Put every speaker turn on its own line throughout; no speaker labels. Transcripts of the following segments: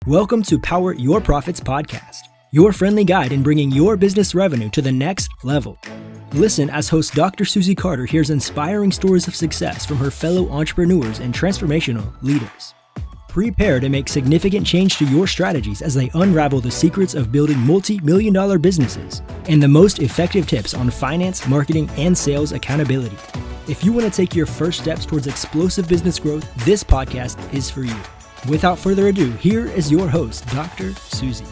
Welcome to Power Your Profits podcast, your friendly guide in bringing your business revenue to the next level. Listen as host Dr. Susie Carter hears inspiring stories of success from her fellow entrepreneurs and transformational leaders. Prepare to make significant change to your strategies as they unravel the secrets of building multi-million-dollar businesses and the most effective tips on finance, marketing, and sales accountability. If you want to take your first steps towards explosive business growth, this podcast is for you. Without further ado, here is your host, Dr. Susie.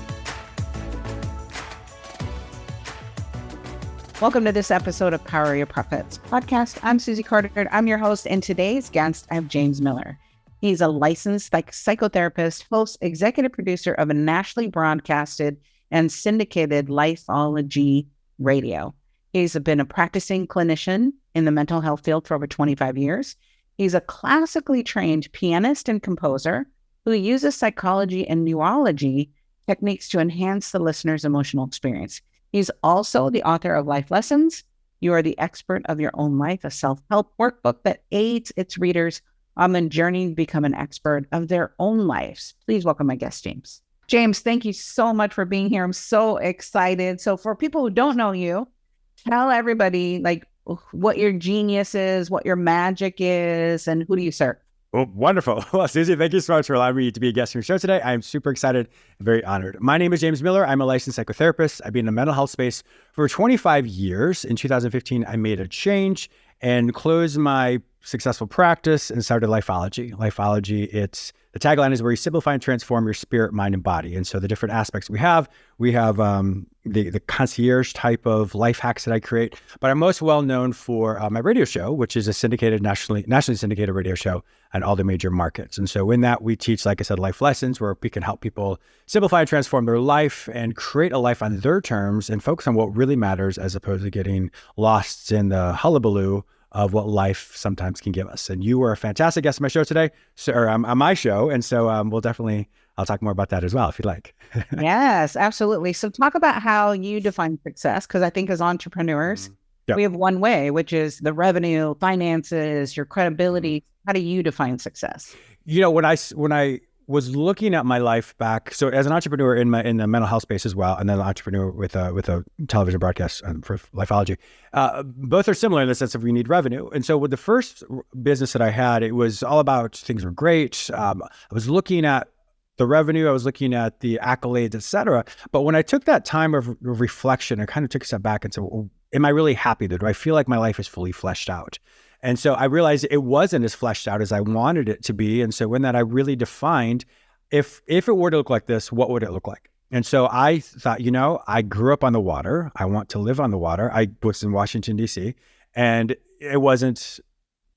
Welcome to this episode of Power Your Profits podcast. I'm Susie Carter. I'm your host, and today's guest, I have James Miller. He's a licensed psychotherapist, host, executive producer of a nationally broadcasted and syndicated Lifeology radio. He's been a practicing clinician in the mental health field for over 25 years. He's a classically trained pianist and composer who uses psychology and neurology techniques to enhance the listener's emotional experience. He's also the author of Life Lessons. You Are the Expert of Your Own Life, a self-help workbook that aids its readers on the journey to become an expert of their own lives. Please welcome my guest, James. James, thank you so much for being here. I'm so excited. So for people who don't know you, tell everybody what your genius is, what your magic is, and who do you serve?
Well, wonderful. Well, Susie, thank you so much for allowing me to be a guest on your show today. I'm super excited and very honored. My name is James Miller. I'm a licensed psychotherapist. I've been in the mental health space for 25 years. In 2015, I made a change and closed my successful practice and started Lifeology. Lifeology, the tagline is where you simplify and transform your spirit, mind, and body. And so the different aspects we have the concierge type of life hacks that I create, but I'm most well known for my radio show, which is a nationally syndicated radio show on all the major markets. And so in that, we teach, like I said, life lessons where we can help people simplify and transform their life and create a life on their terms and focus on what really matters as opposed to getting lost in the hullabaloo of what life sometimes can give us. And you were a fantastic guest on my show today, on my show. And so I'll talk more about that as well, if you'd like.
Yes, absolutely. So talk about how you define success, because I think as entrepreneurs, we have one way, which is the revenue, finances, your credibility. How do you define success?
You know, when I was looking at my life back, so as an entrepreneur in the mental health space as well, and then an entrepreneur with a television broadcast for Lifeology, both are similar in the sense of we need revenue. And so with the first business that I had, it was all about things were great. I was looking at the revenue, I was looking at the accolades, et cetera. But when I took that time of reflection, I kind of took a step back and said, well, am I really happy? Do I feel like my life is fully fleshed out? And so I realized it wasn't as fleshed out as I wanted it to be. And so in that, I really defined, if it were to look like this, what would it look like? And so I thought, I grew up on the water. I want to live on the water. I was in Washington, D.C., and it wasn't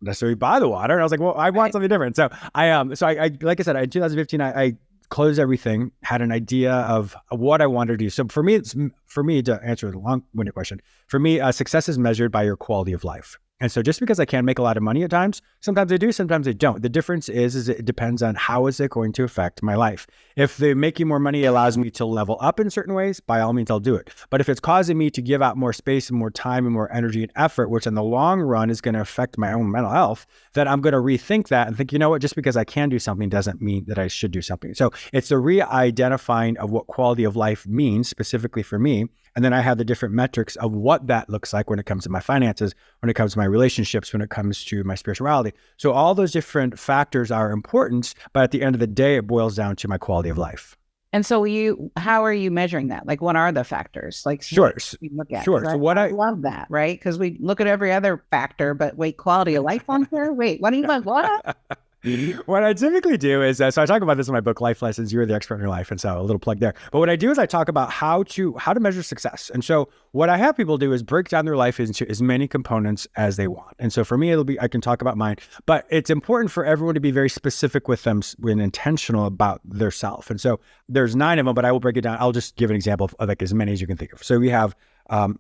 necessarily by the water. And I was like, well, I want something different. So I like I said, in 2015, I closed everything, had an idea of what I wanted to do. So for me, to answer the long-winded question, for me, success is measured by your quality of life. And so just because I can make a lot of money at times, sometimes I do, sometimes I don't. The difference is it depends on how is it going to affect my life. If the making more money allows me to level up in certain ways, by all means, I'll do it. But if it's causing me to give out more space and more time and more energy and effort, which in the long run is going to affect my own mental health, then I'm going to rethink that and think, just because I can do something doesn't mean that I should do something. So it's the re-identifying of what quality of life means specifically for me. And then I have the different metrics of what that looks like when it comes to my finances, when it comes to my relationships, when it comes to my spirituality. So all those different factors are important, but at the end of the day, it boils down to my quality of life.
And so how are you measuring that? Like, what are the factors?
Sure.
We look at,
sure.
Right?
So
I love that, right? Because we look at every other factor, but wait, quality of life on here? Wait, what do you like? What?
What I typically do is, so I talk about this in my book, Life Lessons, You Are the Expert in Your Life. And so a little plug there. But what I do is I talk about how to measure success. And so what I have people do is break down their life into as many components as they want. And so for me, I can talk about mine, but it's important for everyone to be very specific with them when intentional about their self. And so there's 9 of them, but I will break it down. I'll just give an example of like as many as you can think of. So we have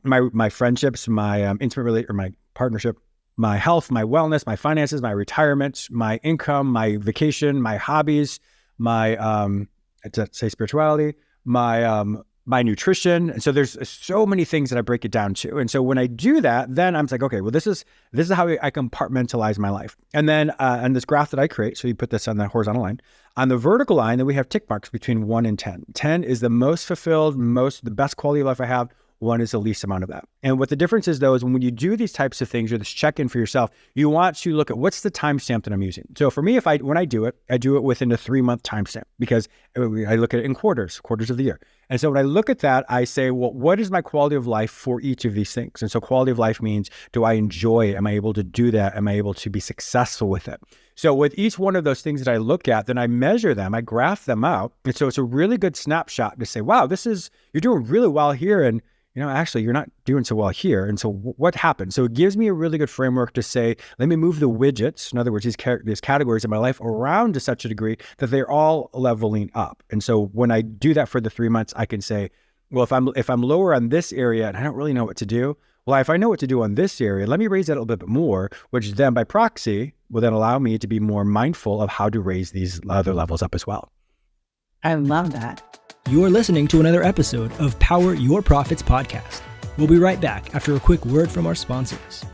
my friendships, my my partnership, my health, my wellness, my finances, my retirement, my income, my vacation, my hobbies, my spirituality, my my nutrition. And so there's so many things that I break it down to. And so when I do that, then I'm like, okay, well, this is how I compartmentalize my life. And then on this graph that I create, so you put this on the horizontal line, on the vertical line, then we have tick marks between 1 and 10. 10 is the most fulfilled, the best quality of life I have. 1 is the least amount of that. And what the difference is, though, is when you do these types of things or this check-in for yourself, you want to look at what's the timestamp that I'm using. So for me, when I do it within a 3-month timestamp, because I look at it in quarters of the year. And so when I look at that, I say, well, what is my quality of life for each of these things? And so quality of life means, do I enjoy it? Am I able to do that? Am I able to be successful with it? So with each one of those things that I look at, then I measure them, I graph them out. And so it's a really good snapshot to say, wow, you're doing really well here. And actually, you're not doing so well here. And so what happened? So it gives me a really good framework to say, let me move the widgets, in other words, these categories in my life around to such a degree that they're all leveling up. And so when I do that for the 3 months, I can say, well, if I'm lower on this area and I don't really know what to do, well, if I know what to do on this area, let me raise that a little bit more, which then by proxy will then allow me to be more mindful of how to raise these other levels up as well.
I love that.
You're listening to another episode of Power Your Profits podcast. We'll be right back after a quick word from our sponsors.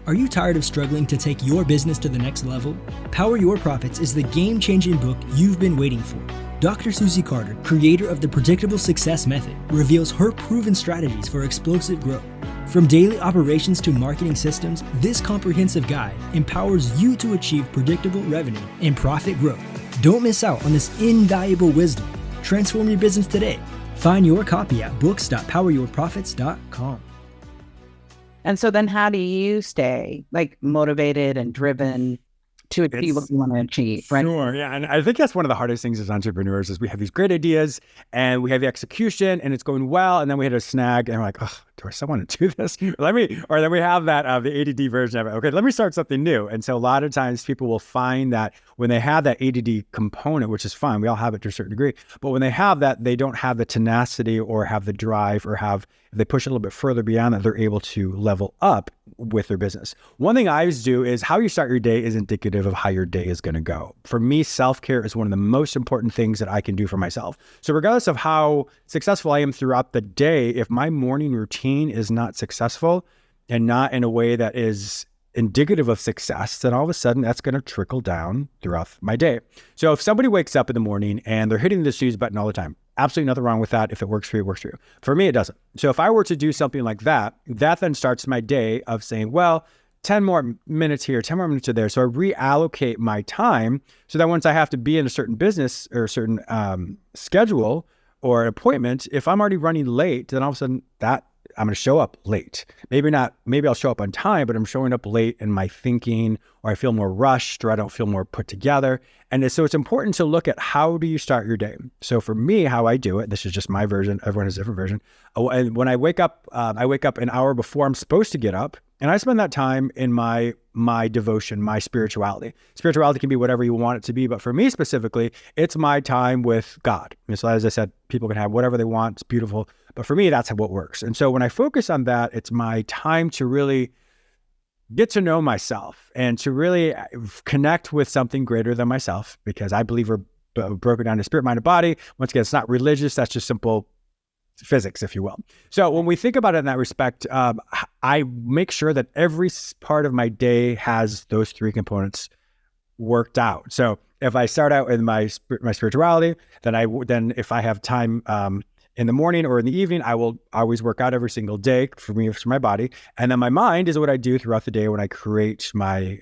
Are you tired of struggling to take your business to the next level? Power Your Profits is the game-changing book you've been waiting for. Dr. Susie Carter, creator of the Predictable Success Method, reveals her proven strategies for explosive growth. From daily operations to marketing systems, this comprehensive guide empowers you to achieve predictable revenue and profit growth. Don't miss out on this invaluable wisdom. Transform your business today. Find your copy at books.poweryourprofits.com.
And so then how do you stay motivated and driven to achieve what you want to achieve, right?
Sure, yeah. And I think that's one of the hardest things as entrepreneurs is we have these great ideas and we have the execution and it's going well. And then we hit a snag and we're like, oh, do I still want to do this? Or then we have that, the ADD version of it. Okay, let me start something new. And so a lot of times people will find that when they have that ADD component, which is fine, we all have it to a certain degree, but when they have that, they don't have the tenacity or have the drive or if they push it a little bit further beyond that, they're able to level up with their business. One thing I always do is how you start your day is indicative of how your day is going to go. For me, self-care is one of the most important things that I can do for myself. So regardless of how successful I am throughout the day, if my morning routine is not successful and not in a way that is indicative of success, then all of a sudden that's going to trickle down throughout my day. So if somebody wakes up in the morning and they're hitting the snooze button all the time, absolutely nothing wrong with that. If it works for you, it works for you. For me, it doesn't. So if I were to do something like that, that then starts my day of saying, well, 10 more minutes here, 10 more minutes there. So I reallocate my time so that once I have to be in a certain business or a certain schedule or appointment, if I'm already running late, then all of a sudden that I'm going to show up late. Maybe I'll show up on time, but I'm showing up late in my thinking, or I feel more rushed, or I don't feel more put together. And so it's important to look at how do you start your day. So for me, how I do it, this is just my version. Everyone has a different version. And when I wake up an hour before I'm supposed to get up, and I spend that time in my devotion, my spirituality. Spirituality can be whatever you want it to be, but for me specifically, it's my time with God. And so as I said, people can have whatever they want. It's beautiful. But for me, that's what works. And so when I focus on that, it's my time to really get to know myself and to really connect with something greater than myself, because I believe we're broken down to spirit, mind, and body. Once again, it's not religious. That's just simple physics, if you will. So when we think about it in that respect, I make sure that every part of my day has those three components worked out. So if I start out in my spirituality, then if I have time in the morning or in the evening, I will always work out every single day for my body. And then my mind is what I do throughout the day when I create my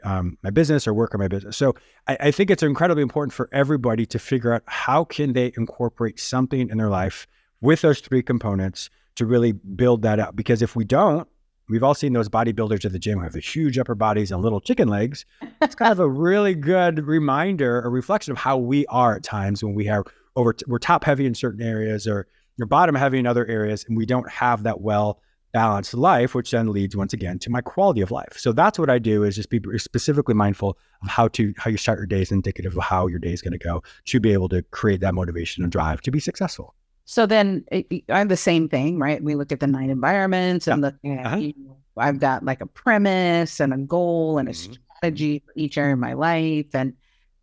business or work on my business. So I think it's incredibly important for everybody to figure out how can they incorporate something in their life with those three components to really build that up. Because if we don't, we've all seen those bodybuilders at the gym who have the huge upper bodies and little chicken legs. It's kind of a really good reminder, a reflection of how we are at times when we're top heavy in certain areas or you're bottom heavy in other areas, and we don't have that well-balanced life, which then leads once again to my quality of life. So that's what I do, is just be specifically mindful of how you start your day is indicative of how your day is going to go to be able to create that motivation and drive to be successful.
So then I have the same thing, right? We look at the 9 environments and I've got like a premise and a goal and a strategy for each area of my life. And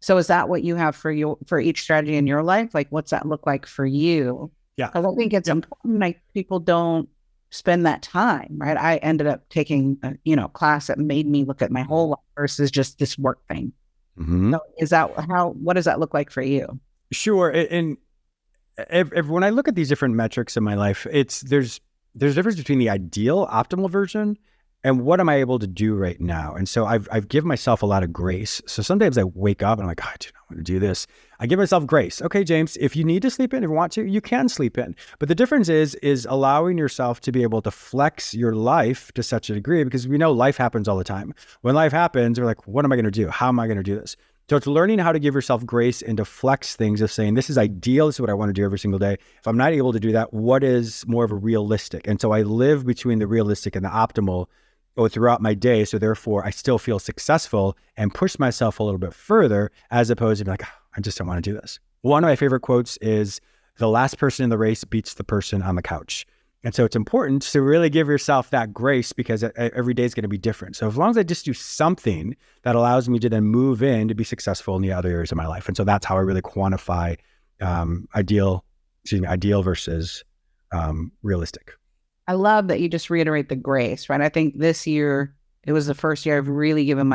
So is that what you have for each strategy in your life? Like, what's that look like for you?
Yeah.
Because I think it's important. Like, people don't spend that time, right? I ended up taking a class that made me look at my whole life versus just this work thing.
Mm-hmm.
So what does that look like for you?
Sure. And when I look at these different metrics in my life, there's a difference between the ideal, optimal version and what am I able to do right now. And so I've given myself a lot of grace. So sometimes I wake up and I'm like, I do not want to do this. I give myself grace. Okay, James, if you need to sleep in, if you want to, you can sleep in. But the difference is allowing yourself to be able to flex your life to such a degree, because we know life happens all the time. When life happens, we're like, what am I going to do? How am I going to do this? So it's learning how to give yourself grace and to flex things of saying, this is ideal. This is what I want to do every single day. If I'm not able to do that, what is more of a realistic? And so I live between the realistic and the optimal throughout my day. So therefore I still feel successful and push myself a little bit further, as opposed to being like, I just don't want to do this. One of my favorite quotes is, the last person in the race beats the person on the couch. And so it's important to really give yourself that grace, because every day is going to be different. So as long as I just do something that allows me to then move in to be successful in the other areas of my life. And so that's how I really quantify ideal versus realistic.
I love that you just reiterate the grace, right? I think this year, it was the first year I've really given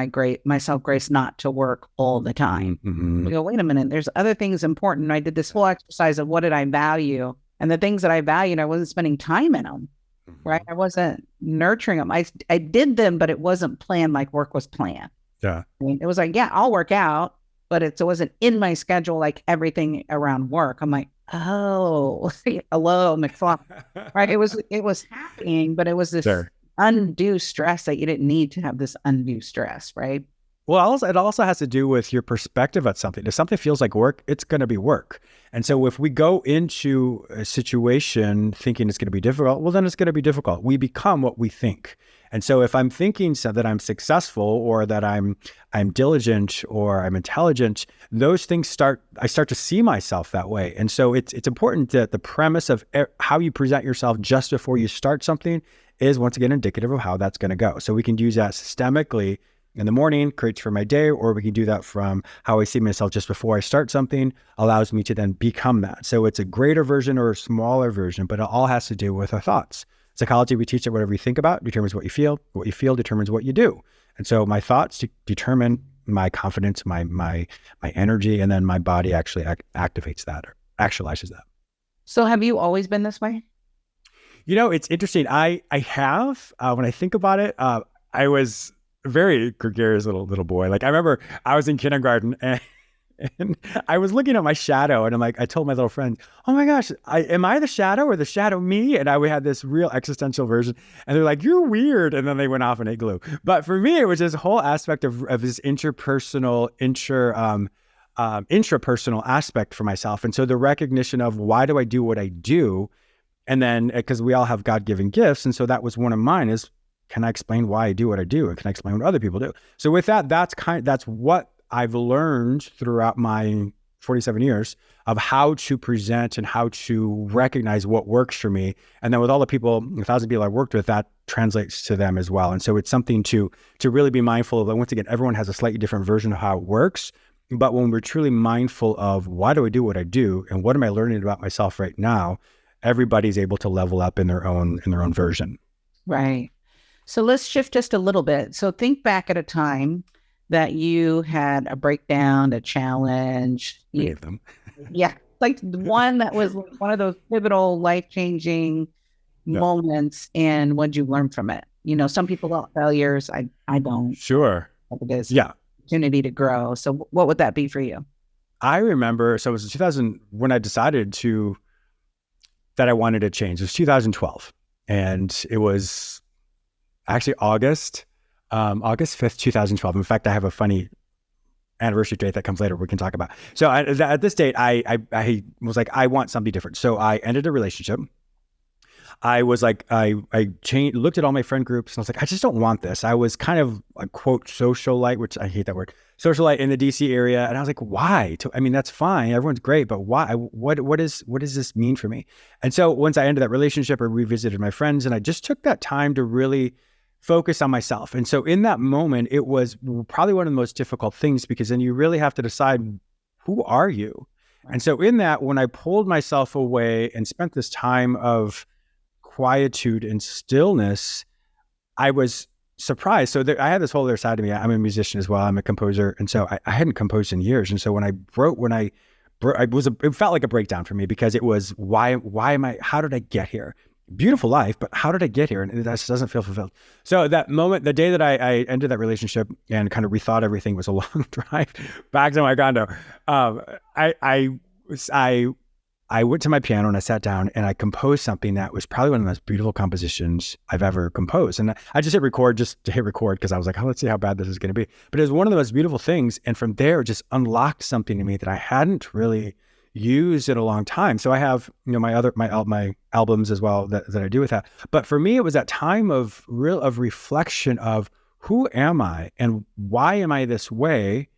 myself grace not to work all the time.
Mm-hmm.
I go, wait a minute, there's other things important. I did this whole exercise of what did I value? And the things that I valued, I wasn't spending time in them, right? I wasn't nurturing them. I did them, but it wasn't planned like work was planned.
Yeah.
I mean, it was like, yeah, I'll work out, but it wasn't in my schedule like everything around work. I'm like, oh, hello, McFly, right? It was happening, but it was this undue stress that you didn't need to have this undue stress, right?
Well, it also has to do with your perspective at something. If something feels like work, it's going to be work. And so if we go into a situation thinking it's going to be difficult, well, then it's going to be difficult. We become what we think. And so if I'm thinking that I'm successful, or that I'm diligent, or I'm intelligent, those things I start to see myself that way. And so it's important that the premise of how you present yourself just before you start something is once again indicative of how that's going to go. So we can use that systemically in the morning, creates for my day, or we can do that from how I see myself just before I start something, allows me to then become that. So it's a greater version or a smaller version, but it all has to do with our thoughts. Psychology, we teach that whatever you think about determines what you feel determines what you do. And so my thoughts determine my confidence, my energy, and then my body actually activates that or actualizes that.
So have you always been this way?
It's interesting. I have, when I think about it, I was a very gregarious little boy. Like I remember I was in kindergarten and I was looking at my shadow and I told my little friend, oh my gosh, am I the shadow or the shadow me? And we had this real existential version and they're like, you're weird. And then they went off and ate glue. But for me, it was this whole aspect of this intrapersonal, intrapersonal aspect for myself. And so the recognition of why do I do what I do? And then, because we all have God-given gifts. And so that was one of mine is, can I explain why I do what I do? And can I explain what other people do? So with that, that's what I've learned throughout my 47 years of how to present and how to recognize what works for me. And then with all the people, 1,000 people I worked with, that translates to them as well. And so it's something to really be mindful of. Once again, everyone has a slightly different version of how it works. But when we're truly mindful of why do I do what I do? And what am I learning about myself right now? Everybody's able to level up in their own version.
Right. So let's shift just a little bit. So think back at a time that you had a breakdown, a challenge.
Many of them.
Yeah. Like one that was one of those pivotal, life-changing moments. And what did you learn from it? Some people call it failures. I don't.
Sure.
It is opportunity to grow. So what would that be for you?
I remember, so it was in 2000 when I decided that I wanted to change. It was 2012. And it was actually August 5th, 2012. In fact, I have a funny anniversary date that comes later we can talk about. So at this date, I was like, I want something different. So I ended a relationship. I was like, I changed, looked at all my friend groups and I was like, I just don't want this. I was kind of a quote socialite, which I hate that word, socialite in the DC area. And I was like, why? I mean, that's fine. Everyone's great, but why? What does this mean for me? And so once I ended that relationship, I revisited my friends and I just took that time to really focus on myself. And so in that moment, it was probably one of the most difficult things, because then you really have to decide, who are you? And so in that, when I pulled myself away and spent this time of quietude and stillness, I was surprised. So I had this whole other side of me. I'm a musician as well. I'm a composer. And so I hadn't composed in years. And so when I wrote, it felt like a breakdown for me, because it was, how did I get here? Beautiful life, but how did I get here? And that just doesn't feel fulfilled. So that moment, the day that I ended that relationship and kind of rethought everything, was a long drive back to my condo. I went to my piano and I sat down and I composed something that was probably one of the most beautiful compositions I've ever composed. And I just hit record because I was like, oh, let's see how bad this is going to be. But it was one of the most beautiful things. And from there, it just unlocked something to me that I hadn't really used in a long time. So I have, my albums as well that I do with that. But for me, it was that time of reflection of, who am I and why am I this way?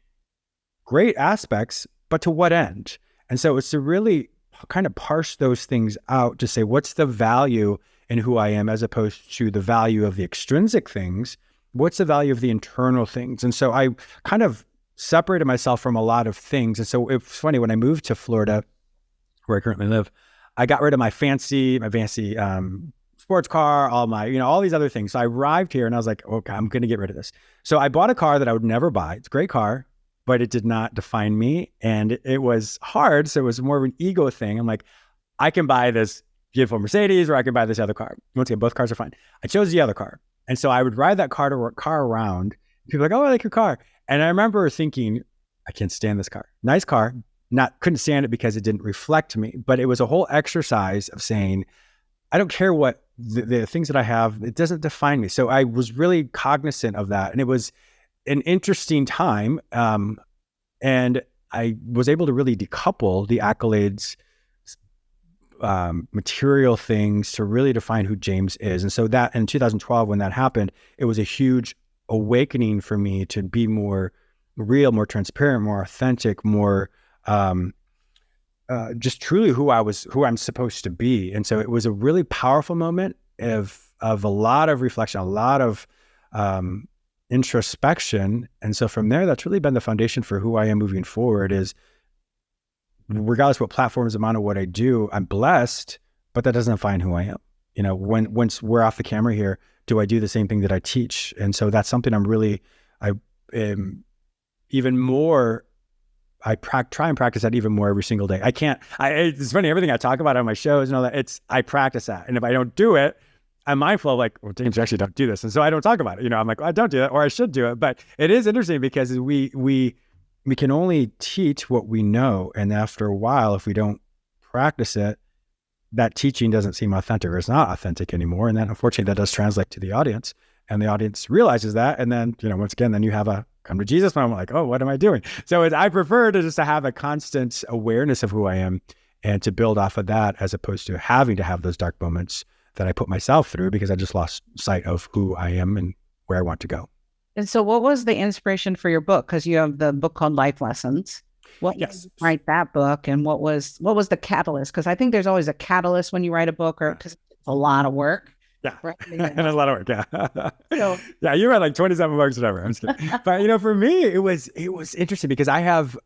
Great aspects, but to what end? And so it's to really kind of parse those things out to say, what's the value in who I am, as opposed to the value of the extrinsic things? What's the value of the internal things? And so I kind of separated myself from a lot of things. And so it's funny, when I moved to Florida, where I currently live, I got rid of my fancy sports car, all these other things. So I arrived here and I was like, okay, I'm going to get rid of this. So I bought a car that I would never buy. It's a great car, but it did not define me. And it was hard. So it was more of an ego thing. I'm like, I can buy this beautiful Mercedes, or I can buy this other car. Once again, both cars are fine. I chose the other car. And so I would ride that car around. People were like, oh, I like your car. And I remember thinking, I can't stand this car. Nice car. Couldn't stand it because it didn't reflect me. But it was a whole exercise of saying, I don't care what the things that I have, it doesn't define me. So I was really cognizant of that. And it was an interesting time. And I was able to really decouple the accolades, material things, to really define who James is. And so that in 2012, when that happened, it was a huge awakening for me to be more real, more transparent, more authentic, more just truly who I'm supposed to be. And so it was a really powerful moment of a lot of reflection, a lot of introspection. And so from there, that's really been the foundation for who I am moving forward. Is regardless what platforms I'm on or what I do, I'm blessed, but that doesn't define who I am. Once we're off the camera here, do I do the same thing that I teach? And so that's something I try and practice that even more every single day. It's funny, everything I talk about on my shows and all that, I practice that. And if I don't do it, I'm mindful of like, well, James, you actually don't do this. And so I don't talk about it. I'm like, well, I don't do that, or I should do it. But it is interesting because we can only teach what we know. And after a while, if we don't practice it, that teaching doesn't seem authentic, or it's not authentic anymore. And then unfortunately that does translate to the audience, and the audience realizes that. And then, once again, then you have a come to Jesus moment, like, oh, what am I doing? So I prefer to just have a constant awareness of who I am and to build off of that, as opposed to having to have those dark moments that I put myself through because I just lost sight of who I am and where I want to go.
And so what was the inspiration for your book? Because you have the book called Life Lessons. What made you write that book, and what was the catalyst? Because I think there's always a catalyst when you write a book, or because it's a lot of work.
Yeah, right? And a lot of work. Yeah,
so,
yeah. You read like 27 books, whatever. I'm just kidding. But for me, it was interesting because I have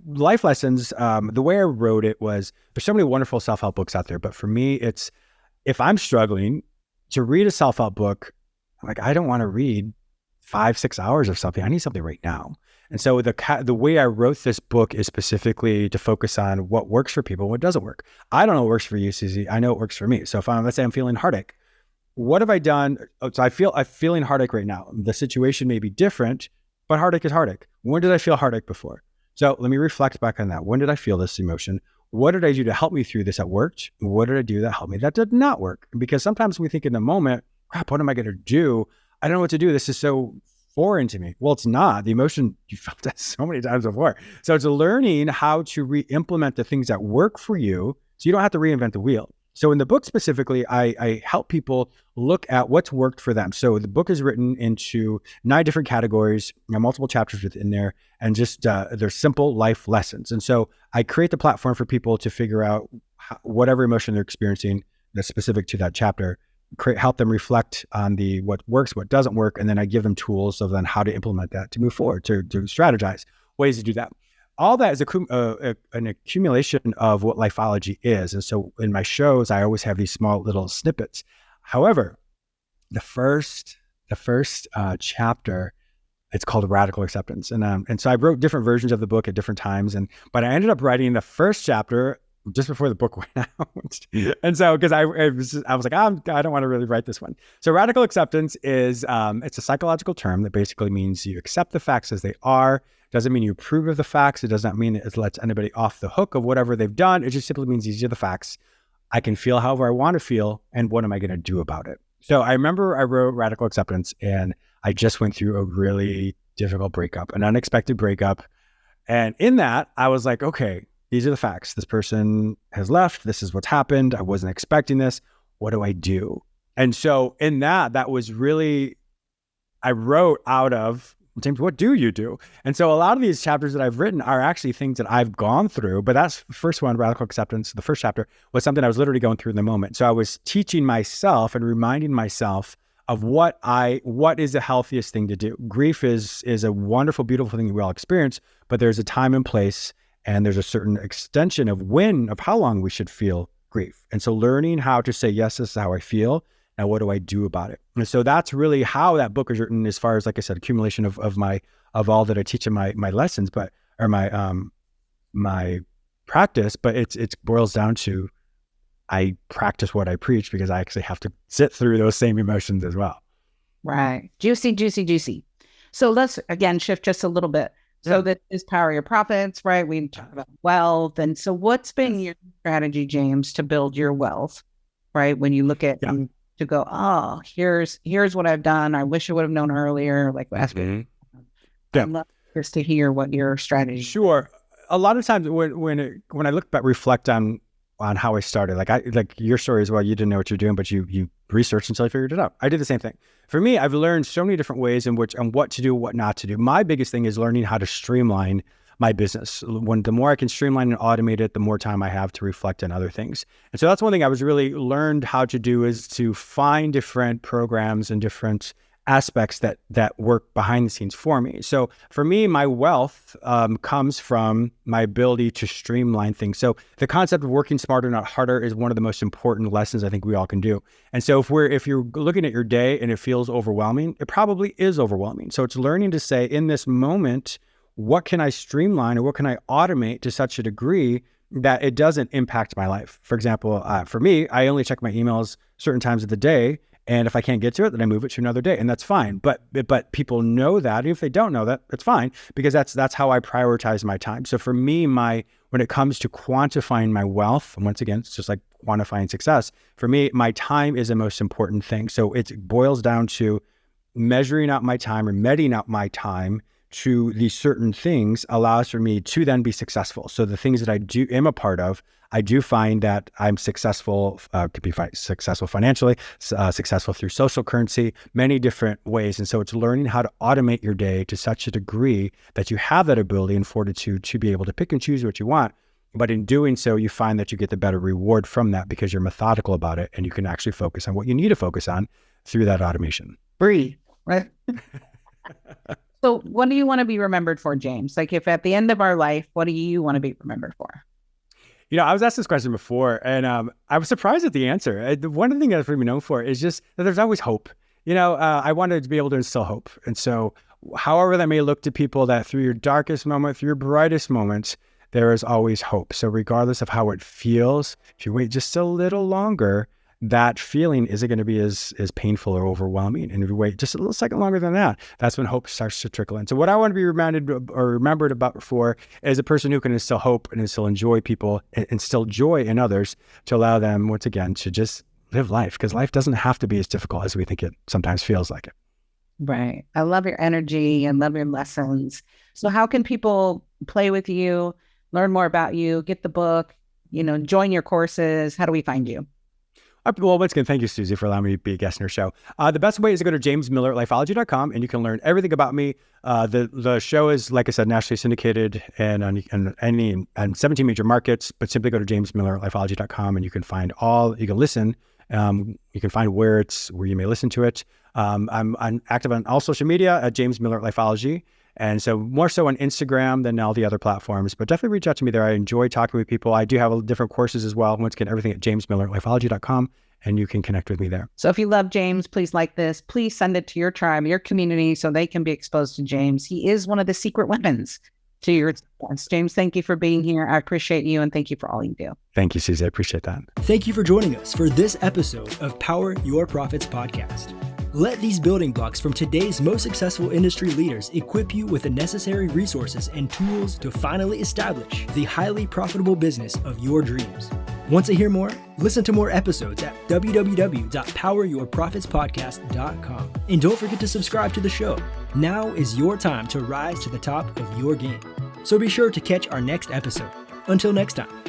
Life Lessons. The way I wrote it was, there's so many wonderful self-help books out there, but for me, it's, if I'm struggling to read a self-help book, I'm like, I don't want to read 5-6 hours of something. I need something right now. And so the way I wrote this book is specifically to focus on what works for people, what doesn't work. I don't know what works for you, Susie. I know it works for me. So let's say I'm feeling heartache. What have I done? So I'm feeling heartache right now. The situation may be different, but heartache is heartache. When did I feel heartache before? So let me reflect back on that. When did I feel this emotion? What did I do to help me through this that worked? What did I do that helped me that did not work? Because sometimes we think in the moment, crap, what am I going to do? I don't know what to do. This is so foreign to me. Well, it's not. The emotion, you felt that so many times before. So it's learning how to re-implement the things that work for you so you don't have to reinvent the wheel. So in the book specifically, I help people look at what's worked for them. So the book is written into 9 different categories, multiple chapters within there, and just they're simple life lessons. And so I create the platform for people to figure out whatever emotion they're experiencing that's specific to that chapter, help them reflect on what works, what doesn't work, and then I give them tools of then how to implement that to move forward, to strategize ways to do that. All that is an accumulation of what lifeology is. And so in my shows, I always have these small little snippets. However, the first chapter, it's called Radical Acceptance. And so I wrote different versions of the book at different times. But I ended up writing the first chapter just before the book went out. And so, because I was like, I don't want to really write this one. So radical acceptance is, it's a psychological term that basically means you accept the facts as they are. Doesn't mean you approve of the facts. It does not mean it lets anybody off the hook of whatever they've done. It just simply means these are the facts. I can feel however I want to feel. And what am I going to do about it? So I remember I wrote Radical Acceptance, and I just went through a really difficult breakup, an unexpected breakup. And in that, I was like, okay, these are the facts. This person has left. This is what's happened. I wasn't expecting this. What do I do? And so in that was really, I wrote out of, James, what do you do? And so a lot of these chapters that I've written are actually things that I've gone through, but that's the first one, Radical Acceptance. The first chapter was something I was literally going through in the moment. So I was teaching myself and reminding myself of what is the healthiest thing to do. Grief is a wonderful, beautiful thing we all experience, but there's a time and place, and there's a certain extension of how long we should feel grief. And so learning how to say, yes, this is how I feel. Now, what do I do about it? And so that's really how that book is written, as far as, like I said, accumulation of all that I teach in my lessons, or my practice. But it boils down to, I practice what I preach, because I actually have to sit through those same emotions as well.
Right. Juicy, juicy, juicy. So let's again shift just a little bit. So that is Power Your Profits, right? We talk about wealth. And so what's been your strategy, James, to build your wealth, right? When you look at to go, oh, here's what I've done. I wish I would have known earlier. Like, I'd love just to hear what your strategy.
Sure. A lot of times when I look back, reflect on how I started, like your story as well, you didn't know what you're doing, but you researched until you figured it out. I did the same thing. For me, I've learned so many different ways on what to do, what not to do. My biggest thing is learning how to streamline my business. The more I can streamline and automate it, the more time I have to reflect on other things. And so that's one thing I was really learned how to do, is to find different programs and different aspects that work behind the scenes for me. So for me, my wealth comes from my ability to streamline things. So the concept of working smarter, not harder, is one of the most important lessons I think we all can do. And so if you're looking at your day and it feels overwhelming, it probably is overwhelming. So it's learning to say, in this moment, what can I streamline or what can I automate to such a degree that it doesn't impact my life? For example, for me, I only check my emails certain times of the day. And if I can't get to it, then I move it to another day, and that's fine. But people know that. If they don't know that, it's fine, because that's how I prioritize my time. So for me, when it comes to quantifying my wealth, and once again, it's just like quantifying success. For me, my time is the most important thing. So it boils down to measuring out my time or meting out my time to these certain things allows for me to then be successful. So the things that I am a part of, I do find that I'm successful, could be successful financially, successful through social currency, many different ways. And so it's learning how to automate your day to such a degree that you have that ability and fortitude to be able to pick and choose what you want. But in doing so, you find that you get the better reward from that, because you're methodical about it and you can actually focus on what you need to focus on through that automation.
Breathe, right? So what do you want to be remembered for, James? Like, if at the end of our life, what do you want to be remembered for?
I was asked this question before, and I was surprised at the answer. One of the things I was really known for is just that there's always hope. I wanted to be able to instill hope. And so however that may look to people, that through your darkest moment, through your brightest moments, there is always hope. So regardless of how it feels, if you wait just a little longer, that feeling isn't going to be as painful or overwhelming. And if you wait just a little second longer than that, that's when hope starts to trickle in. So what I want to be remembered about for is a person who can instill hope and instill instill joy in others, to allow them, once again, to just live life, because life doesn't have to be as difficult as we think it sometimes feels like it.
Right. I love your energy and love your lessons. So how can people play with you, learn more about you, get the book, join your courses? How do we find you?
Well, once again, thank you, Susie, for allowing me to be a guest in your show. The best way is to go to jamesmillerlifeology.com, and you can learn everything about me. The show is, like I said, nationally syndicated and on 17 major markets, but simply go to jamesmillerlifeology.com, and you can find you can listen You can find where you may listen to it. I'm active on all social media at James Miller Lifeology. And so more so on Instagram than all the other platforms, but definitely reach out to me there. I enjoy talking with people. I do have different courses as well. Once again, everything at jamesmillerlifeology.com, and you can connect with me there.
So if you love James, please like this. Please send it to your tribe, your community, so they can be exposed to James. He is one of the secret weapons to your success. James, thank you for being here. I appreciate you, and thank you for all you do.
Thank you, Susie. I appreciate that.
Thank you for joining us for this episode of Power Your Profits podcast. Let these building blocks from today's most successful industry leaders equip you with the necessary resources and tools to finally establish the highly profitable business of your dreams. Want to hear more? Listen to more episodes at www.poweryourprofitspodcast.com. And don't forget to subscribe to the show. Now is your time to rise to the top of your game. So be sure to catch our next episode. Until next time.